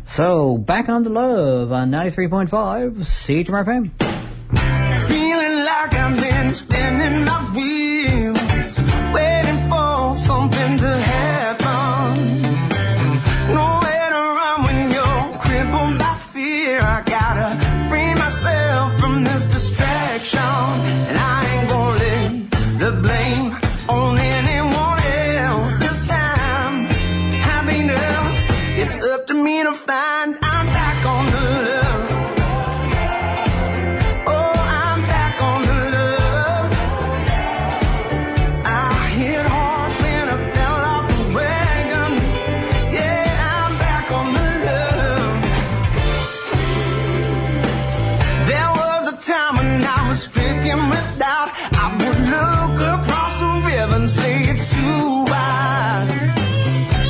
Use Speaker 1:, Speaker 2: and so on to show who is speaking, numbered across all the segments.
Speaker 1: So, back on the love on 93.5 CHMR-FM.
Speaker 2: Feeling like I've been spinning my wheels, waiting for something to happen. Nowhere to run when you're crippled by fear. I gotta free myself from this distraction, and I ain't gonna lay the blame on anyone else this time. Happiness, it's up to me to find. I'm back on the love. Oh, I'm back on the love. I hit hard when I fell off the wagon. Yeah, I'm back on the love. There was a time when I was stricken with doubt. I would look across the river and say it's too wide.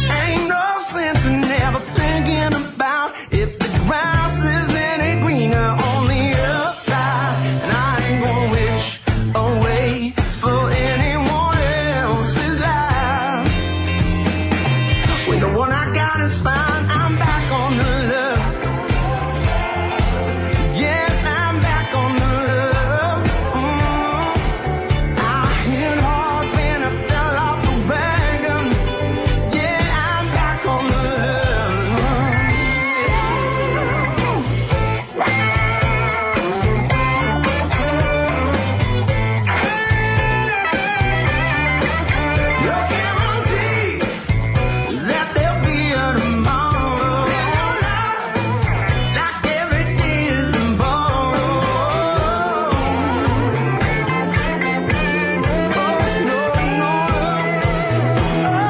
Speaker 2: Ain't no sense in never thinking about if the grass is any greener on the other side. And I ain't gonna wish away for anyone else's life. When the one I got is fine, I'm back on the love. Yes, I'm back on the love. I hit hard when I fell off the wagon. Yeah, I'm back on the you can see that there'll be a tomorrow. Like every day is tomorrow. Oh, no, no. Oh,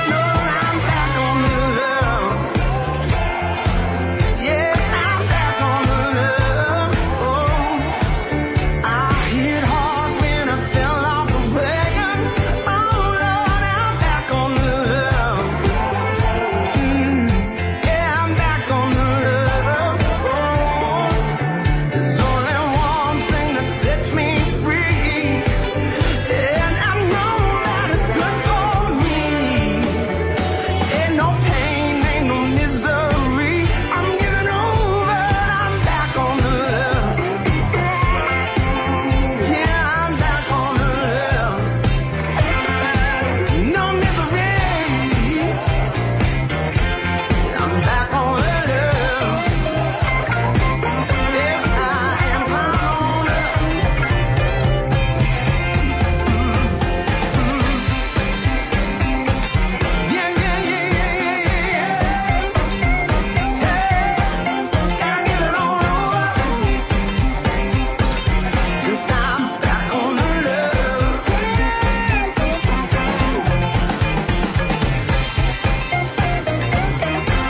Speaker 2: no, I'm back on the love. Yes, I'm back on the love. Oh, I hit hard when I fell off the wagon. Oh, Lord, I'm back on the love. Yeah, I'm back on the love. Oh, there's only one thing that sets me free, and I know that it's good for me. Ain't no pain, ain't no misery. I'm getting over it. I'm back on the love. Yeah, I'm back on the love. No misery. I'm back on the love. Yes, I am on love. Yeah, yeah, yeah, yeah, yeah, yeah. Hey, gotta get it on over. 'Cause I'm back on the love.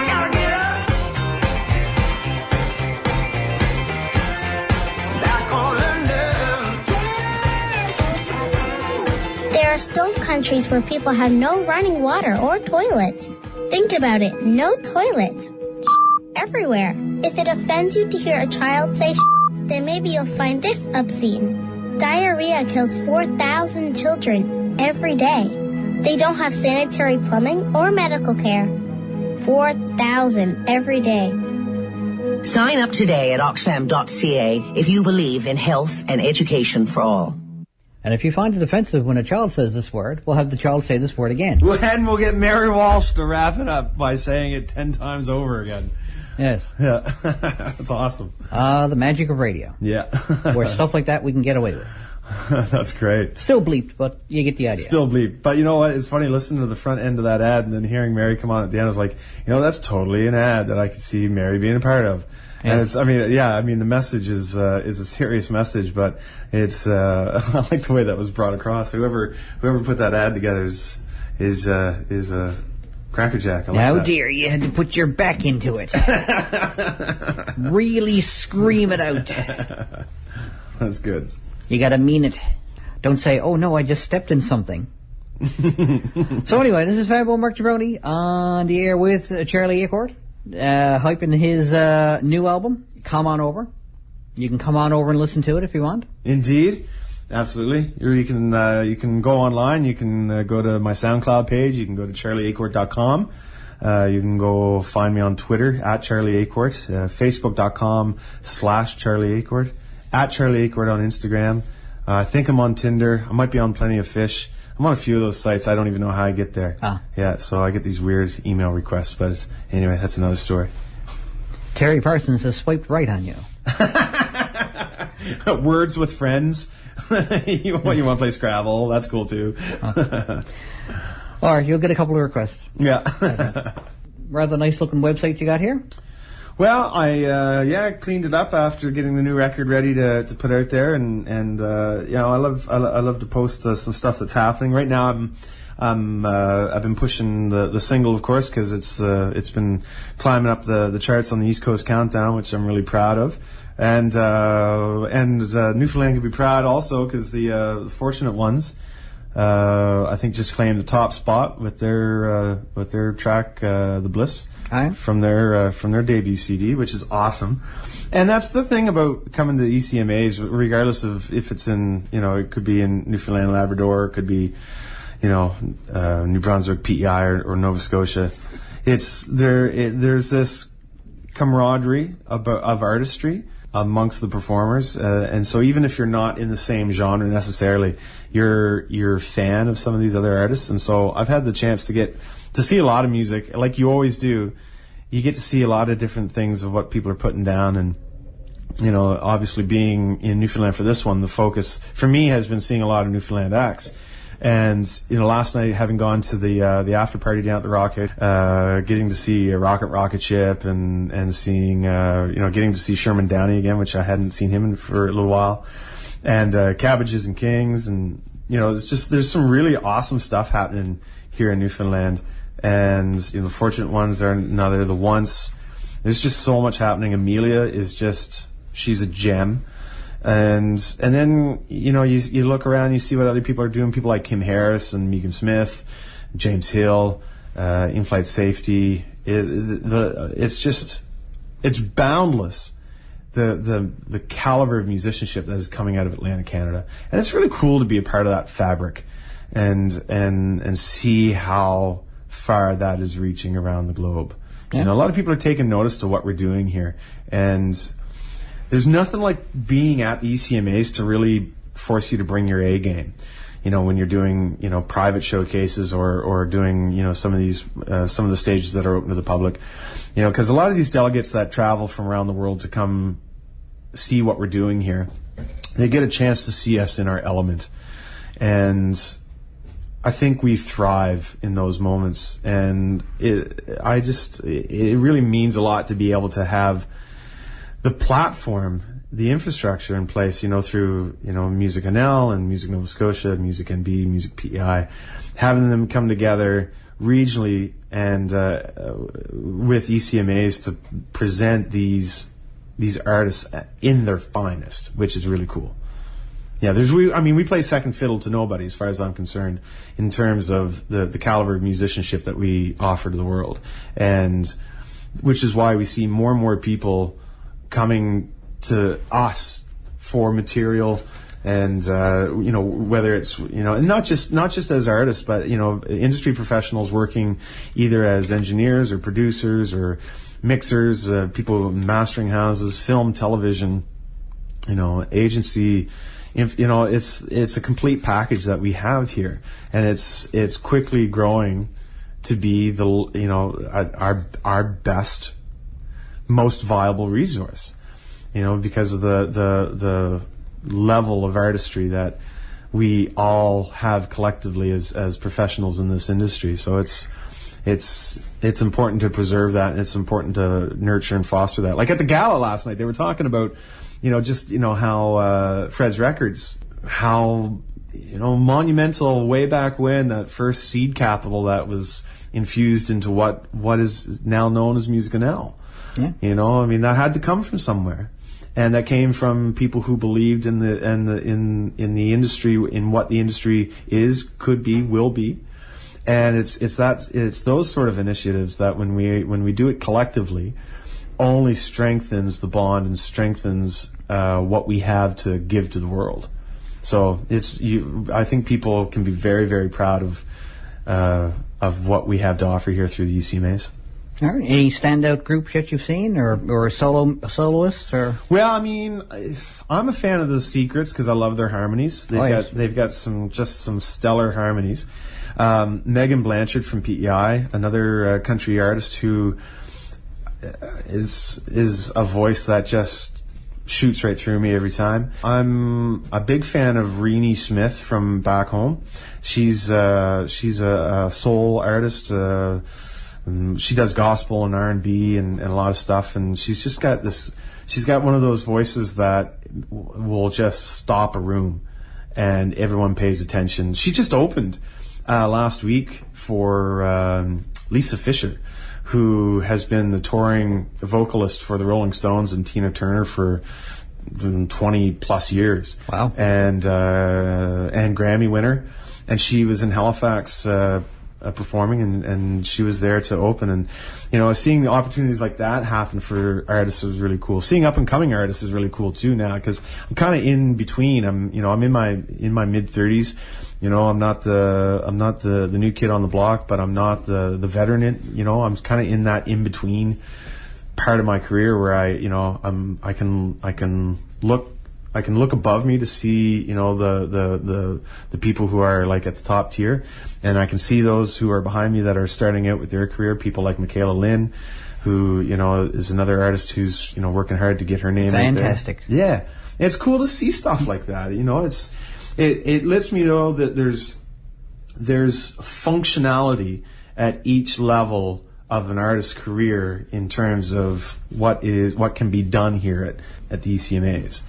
Speaker 2: Gotta get up. Back on the love.
Speaker 3: There are still countries where people have no running water or toilets. Think about it, no toilets. Everywhere. If it offends you to hear a child say then maybe you'll find this obscene. Diarrhea kills 4,000 children every day. They don't have sanitary plumbing or medical care. 4,000 every day.
Speaker 4: Sign up today at oxfam.ca if you believe in health and education for all.
Speaker 1: And if you find it offensive when a child says this word, we'll have the child say this word again.
Speaker 5: And we'll get Mary Walsh to wrap it up by saying it 10 times over again.
Speaker 1: Yes.
Speaker 5: Yeah. That's awesome.
Speaker 1: The magic of radio.
Speaker 5: Yeah.
Speaker 1: Where stuff like that we can get away with.
Speaker 5: That's great.
Speaker 1: Still bleeped, but you get the idea.
Speaker 5: Still bleep. But you know what? It's funny listening to the front end of that ad and then hearing Mary come on at the end. I was like, that's totally an ad that I could see Mary being a part of. And it's, the message is a serious message, but it's, I like the way that was brought across. Whoever put that ad together is a crackerjack. I like
Speaker 1: Oh
Speaker 5: that.
Speaker 1: dear, you had to put your back into it. Really scream it out.
Speaker 5: That's good.
Speaker 1: You gotta mean it. Don't say, oh no, I just stepped in something. So anyway, this is Fabo Mark Jabroni on the air with Charlie Acord. Hyping his new album, Come On Over. You can come on over and listen to it if you want. Indeed. Absolutely. You can go online. You can go to my SoundCloud page. You can go to charlieacord.com.
Speaker 5: You can go find me on Twitter at Charlie Acord, Facebook.com/Charlie Acord, at Charlie Acord on Instagram. I think I'm on Tinder. I might be on Plenty of Fish. I'm on a few of those sites. I don't even know how I get there. Yeah, so I get these weird email requests. But anyway, that's another story.
Speaker 1: Terry Parsons has swiped right on you.
Speaker 5: Words with friends. you want to play Scrabble? That's cool too.
Speaker 1: Or you'll get a couple of requests.
Speaker 5: Yeah.
Speaker 1: Rather nice looking website you got here.
Speaker 5: Well, I cleaned it up after getting the new record ready to put out there, and I love to post some stuff that's happening right now. I've been pushing the single, of course, because it's been climbing up the charts on the East Coast Countdown, which I'm really proud of, and Newfoundland can be proud also because the Fortunate Ones, I think, just claimed the top spot with their track The Bliss. From their debut CD, which is awesome. And that's the thing about coming to ECMAs, regardless of if it's in, it could be in Newfoundland, Labrador, it could be, New Brunswick, PEI, or Nova Scotia. There's this camaraderie of artistry amongst the performers, and so even if you're not in the same genre necessarily, you're a fan of some of these other artists. And so I've had the chance to see a lot of music, like you always do. You get to see a lot of different things of what people are putting down, and obviously being in Newfoundland for this one, the focus for me has been seeing a lot of Newfoundland acts. And last night, having gone to the after party down at the Rocket, getting to see a Rocket Ship, and seeing getting to see Sherman Downey again, which I hadn't seen him in for a little while, and Cabbages and Kings, and there's some really awesome stuff happening here in Newfoundland. And the Fortunate Ones are another. The Once. There's just so much happening. Amelia is she's a gem. And then you look around, you see what other people are doing. People like Kim Harris and Megan Smith, James Hill, In-Flight Safety. It's boundless. The caliber of musicianship that is coming out of Atlantic Canada, and it's really cool to be a part of that fabric, and see how far that is reaching around the globe.
Speaker 1: Yeah.
Speaker 5: A lot of people are taking notice to what we're doing here, and there's nothing like being at the ECMAs to really force you to bring your A game. When you're doing private showcases or doing some of the stages that are open to the public, because a lot of these delegates that travel from around the world to come see what we're doing here, they get a chance to see us in our element, and I think we thrive in those moments, and it really means a lot to be able to have the platform, the infrastructure in place, through, Music NL and Music Nova Scotia, Music NB, Music PEI, having them come together regionally and with ECMAs to present these artists in their finest, which is really cool. Yeah, we play second fiddle to nobody as far as I'm concerned in terms of the caliber of musicianship that we offer to the world, and which is why we see more and more people coming to us for material, and whether it's and not just as artists, but industry professionals working either as engineers or producers or mixers, people in mastering houses, film, television, agency. It's a complete package that we have here, and it's quickly growing to be our best, most viable resource. Because of the level of artistry that we all have collectively as professionals in this industry. So it's important to preserve that, and it's important to nurture and foster that. Like at the gala last night, they were talking about, how Fred's Records, how monumental way back when, that first seed capital that was infused into what is now known as Music NL.
Speaker 1: Yeah.
Speaker 5: That had to come from somewhere. And that came from people who believed in the industry, in what the industry is, could be, will be, and it's those sort of initiatives that when we do it collectively, only strengthens the bond and strengthens what we have to give to the world. So I think people can be very, very proud of what we have to offer here through the ECMAs.
Speaker 1: All right. Any standout groups that you've seen, or soloists, or?
Speaker 5: Well, I mean, I'm a fan of the Secrets because I love their harmonies. They've got some stellar harmonies. Megan Blanchard from PEI, another country artist who is a voice that just shoots right through me every time. I'm a big fan of Renee Smith from back home. She's a soul artist. She does gospel and R&B and a lot of stuff, and she's got one of those voices that will just stop a room and everyone pays attention. She just opened last week for Lisa Fisher, who has been the touring vocalist for the Rolling Stones and Tina Turner for 20 plus years.
Speaker 1: Wow.
Speaker 5: And Grammy winner. And she was in Halifax performing, and she was there to open. And, you know, seeing the opportunities like that happen for artists is really cool. Seeing up and coming artists is really cool too now, because I'm kind of in between. I'm in my mid 30s. You know, I'm not the new kid on the block, but I'm not the veteran. I'm kind of in that in between part of my career where I can look above me to see, the people who are like at the top tier, and I can see those who are behind me that are starting out with their career. People like Michaela Lynn, who, is another artist who's, working hard to get her name
Speaker 1: fantastic.
Speaker 5: out there. Yeah. It's cool to see stuff like that. It lets me know that there's functionality at each level of an artist's career in terms of what can be done here at the ECMAs.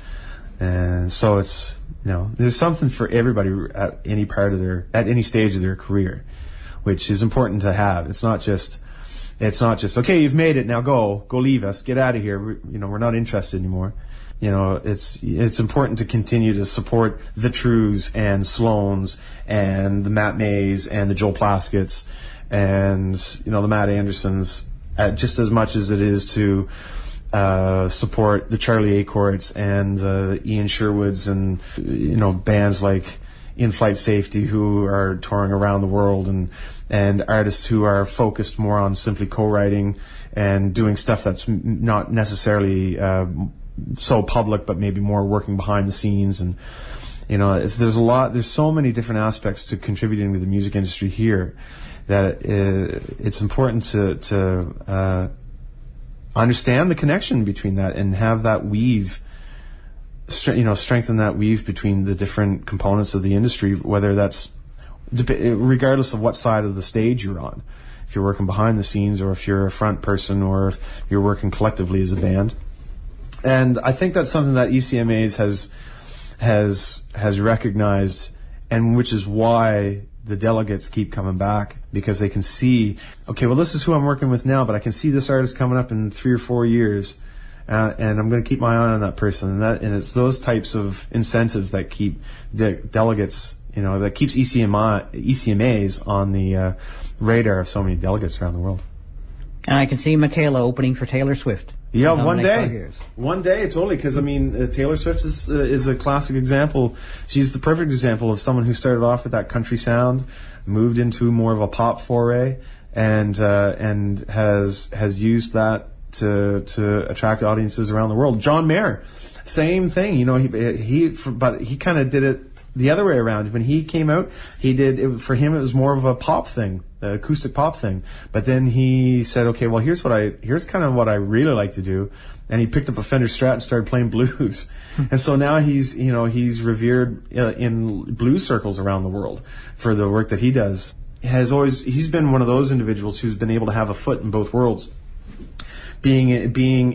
Speaker 5: And so it's, there's something for everybody at any stage of their career, which is important to have. It's not just, okay, you've made it, now go leave us, get out of here. We're not interested anymore. It's important to continue to support the Trues and Sloans and the Matt Mays and the Joel Plaskett's and, the Matt Andersons just as much as it is to support the Charlie Acords and Ian Sherwoods and, bands like In Flight Safety who are touring around the world, and artists who are focused more on simply co-writing and doing stuff that's not necessarily so public, but maybe more working behind the scenes. And there's so many different aspects to contributing to the music industry here that it's important to understand the connection between that and have that weave, strengthen that weave between the different components of the industry, whether that's regardless of what side of the stage you're on, if you're working behind the scenes or if you're a front person or if you're working collectively as a band. And I think that's something that ECMAs has recognized, and which is why the delegates keep coming back, because they can see, okay, well, this is who I'm working with now, but I can see this artist coming up in 3 or 4 years, and I'm going to keep my eye on that person. And it's those types of incentives that keep the delegates, that keeps ECMAs on the radar of so many delegates around the world.
Speaker 1: And I can see Michaela opening for Taylor Swift.
Speaker 5: Yeah, one day, totally. Because Taylor Swift is a classic example. She's the perfect example of someone who started off with that country sound, moved into more of a pop foray, and has used that to attract audiences around the world. John Mayer, same thing. But he kind of did it the other way around. When he came out, for him it was more of a pop thing, the acoustic pop thing. But then he said, okay, well, here's kind of what I really like to do. And he picked up a Fender Strat and started playing blues. And so now he's revered in blues circles around the world for the work that he does. He's been one of those individuals who's been able to have a foot in both worlds, being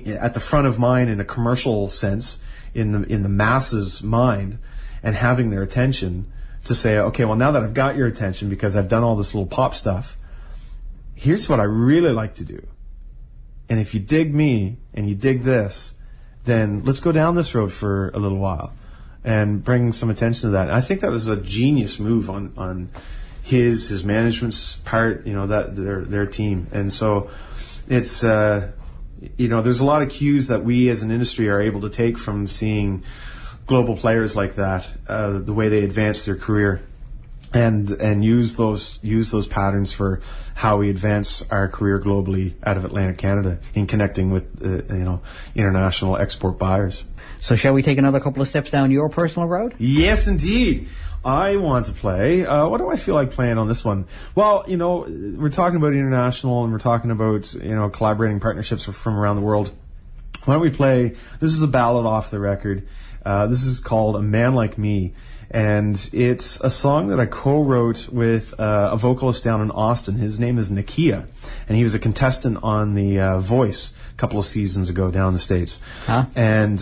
Speaker 5: at the front of mind in a commercial sense, in the masses' mind, and having their attention to say, okay, well, now that I've got your attention because I've done all this little pop stuff, here's what I really like to do. And if you dig me and you dig this, then let's go down this road for a little while and bring some attention to that. And I think that was a genius move on his management's part, that their team. And so it's, there's a lot of cues that we as an industry are able to take from seeing global players like that, the way they advance their career. and use those patterns for how we advance our career globally out of Atlantic Canada in connecting with international export buyers.
Speaker 1: So shall we take another couple of steps down your personal road?
Speaker 5: Yes, indeed. I want to play. What do I feel like playing on this one? Well, we're talking about international, and we're talking about collaborating partnerships from around the world. Why don't we play? This is a ballad off the record. This is called "A Man Like Me." And it's a song that I co-wrote with a vocalist down in Austin. His name is Nakia, and he was a contestant on The Voice a couple of seasons ago down in the States.
Speaker 1: Huh?
Speaker 5: And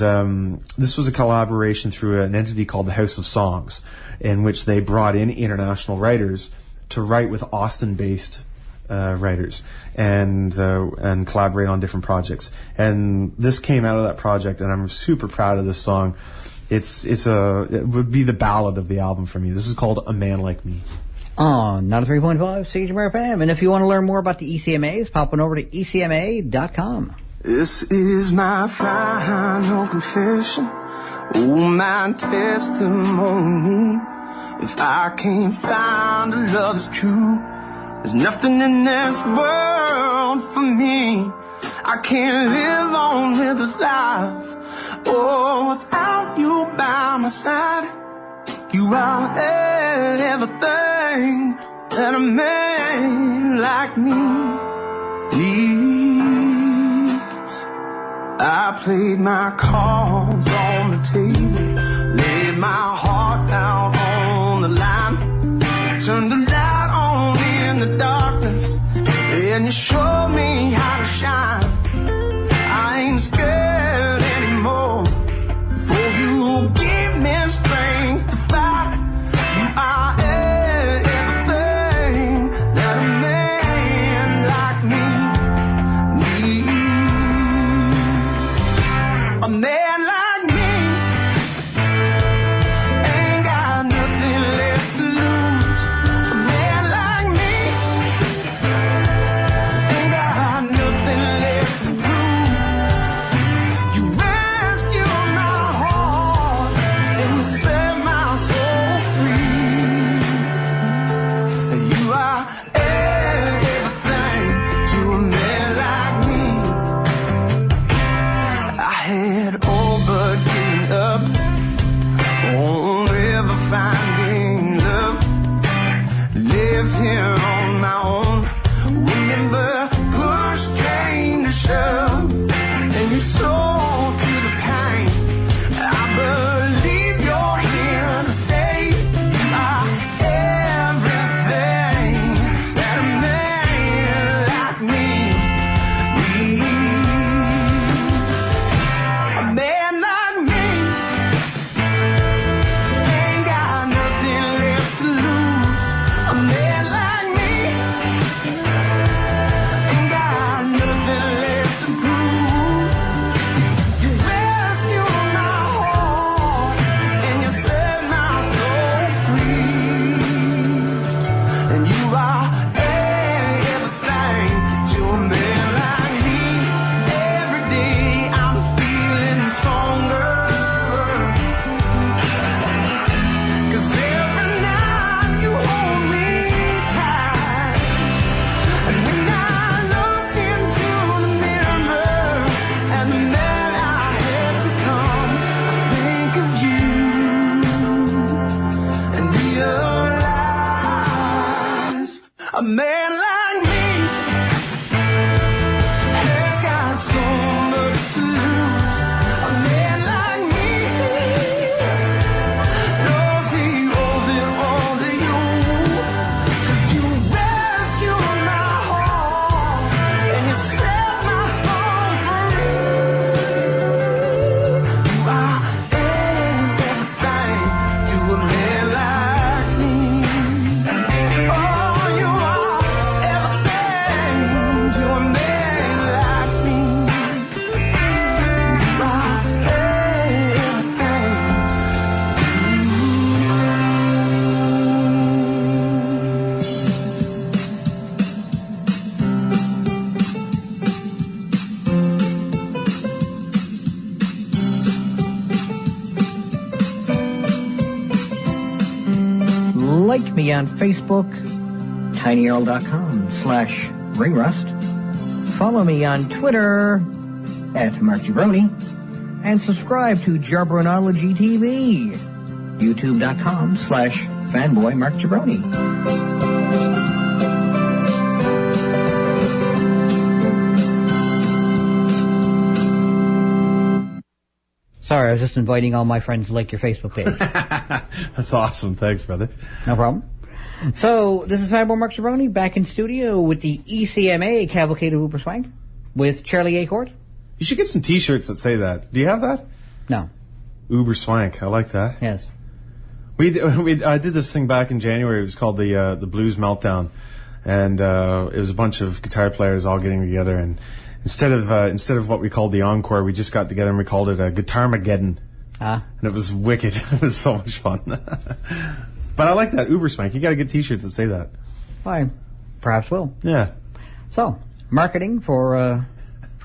Speaker 5: this was a collaboration through an entity called the House of Songs, in which they brought in international writers to write with Austin-based writers and collaborate on different projects. And this came out of that project, and I'm super proud of this song. It would be the ballad of the album for me. This is called "A Man Like Me."
Speaker 1: On 93.5 CHMR-FM. And if you want to learn more about the ECMAs, pop on over to ECMA.com.
Speaker 2: This is my final confession, oh, my testimony. If I can't find a love that's true, there's nothing in this world for me. I can't live on with this life, oh, without you by my side. You are everything that a man like me needs. I played my cards on the table, laid my heart out on the line, turned the light on in the darkness, and you showed me how to shine. I ain't scared anymore, for you give me strength to fight. You are everything that a man like me needs. A man like me ain't got nothing left to lose. A man like me ain't got
Speaker 1: like me on Facebook, tinyurl.com/ringrust. Follow me on Twitter @MarkGibroni, and subscribe to Jarbronology TV, youtube.com/fanboymarkgibroni. Sorry, I was just inviting all my friends to like your Facebook page.
Speaker 5: That's awesome. Thanks, brother.
Speaker 1: No problem. So, this is Fanboy Mark Gibroni back in studio with the ECMA Cavalcade of Uberswank with Charlie Acorn.
Speaker 5: You should get some T-shirts that say that. Do you have that?
Speaker 1: No.
Speaker 5: Uberswank. I like that.
Speaker 1: Yes.
Speaker 5: I did this thing back in January. It was called the Blues Meltdown, and it was a bunch of guitar players all getting together. And instead of what we called the encore, we just got together and we called it a Guitarmageddon. And it was wicked. It was so much fun. But I like that Uberswank. You got to get T-shirts that say that.
Speaker 1: I perhaps will.
Speaker 5: Yeah.
Speaker 1: So, marketing for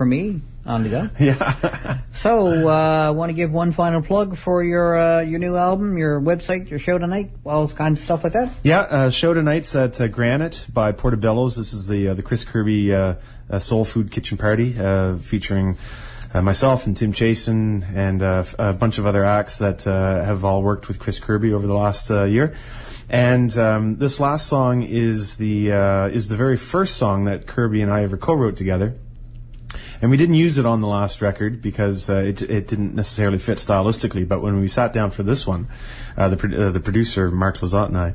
Speaker 1: me on the go.
Speaker 5: Yeah.
Speaker 1: So, want to give one final plug for your new album, your website, your show tonight, all kinds of stuff like that?
Speaker 5: Yeah, show tonight's at Granite by Portobello's. This is the Chris Kirby Soul Food Kitchen Party, featuring myself and Tim Chasen and a bunch of other acts that have all worked with Chris Kirby over the last year. And this last song is the very first song that Kirby and I ever co-wrote together. And we didn't use it on the last record because it didn't necessarily fit stylistically. But when we sat down for this one, the producer Mark Lazat and I,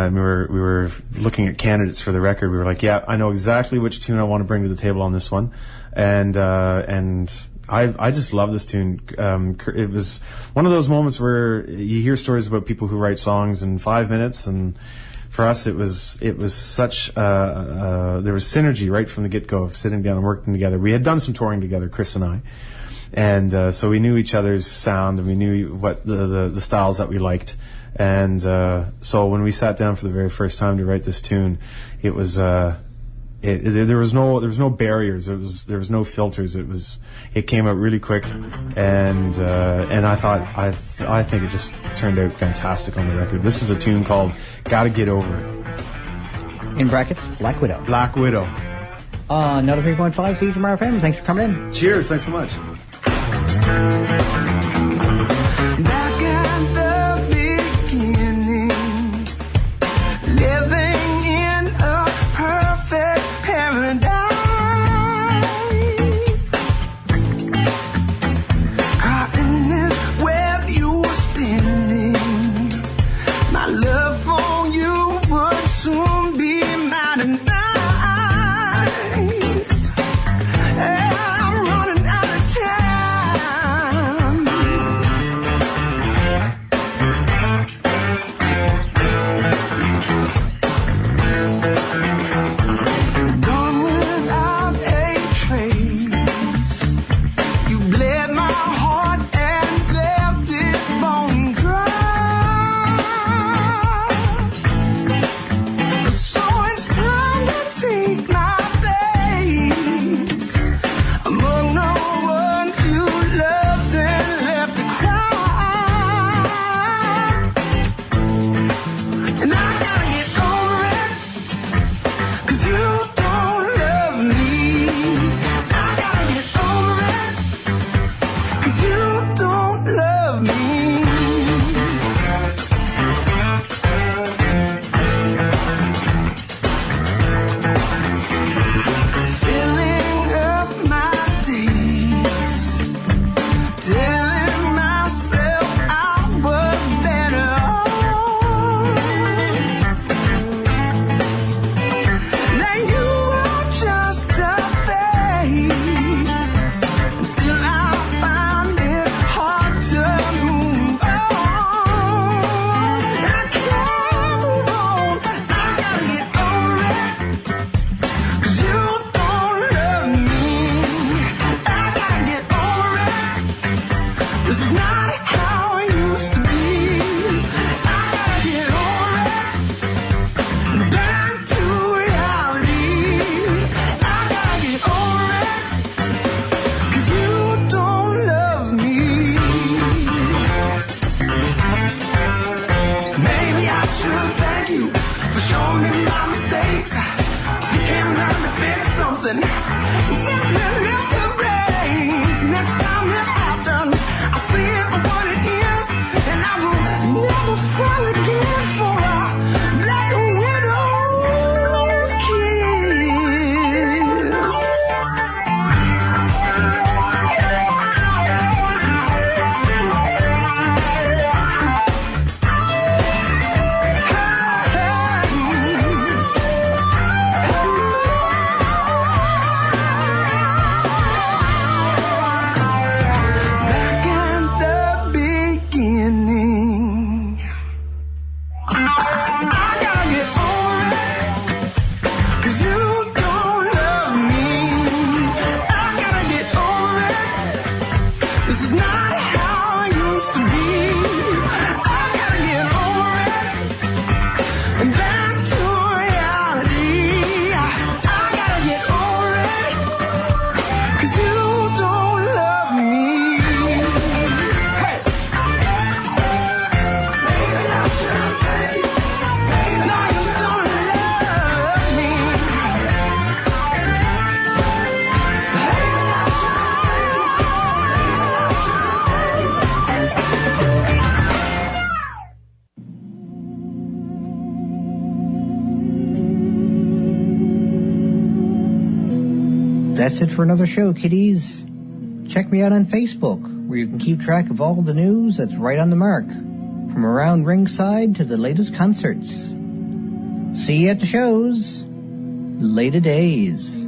Speaker 5: we were looking at candidates for the record. We were like, yeah, I know exactly which tune I want to bring to the table on this one, and I just love this tune. It was one of those moments where you hear stories about people who write songs in 5 minutes, and for us it was such there was synergy right from the get-go of sitting down and working together. We had done some touring together, Chris and I, and so we knew each other's sound and we knew what the styles that we liked. And so when we sat down for the very first time to write this tune, it was there was no barriers. There was no filters. It came out really quick, and I think it just turned out fantastic on the record. This is a tune called "Gotta Get Over It."
Speaker 1: In brackets, Black Widow.
Speaker 5: Black Widow.
Speaker 1: Another 3.5 CHMR-FM. Thanks for coming in.
Speaker 5: Cheers. Thanks so much.
Speaker 2: Back at the beginning, living in a perfect paradise. Caught in this web you were spinning. My love for you would soon be mine and nice. I'm running out of time.
Speaker 1: That's it for another show, kiddies. Check me out on Facebook, where you can keep track of all the news that's right on the mark, from around ringside to the latest concerts. See you at the shows. Later days.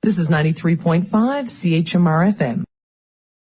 Speaker 6: This is 93.5 CHMR-FM.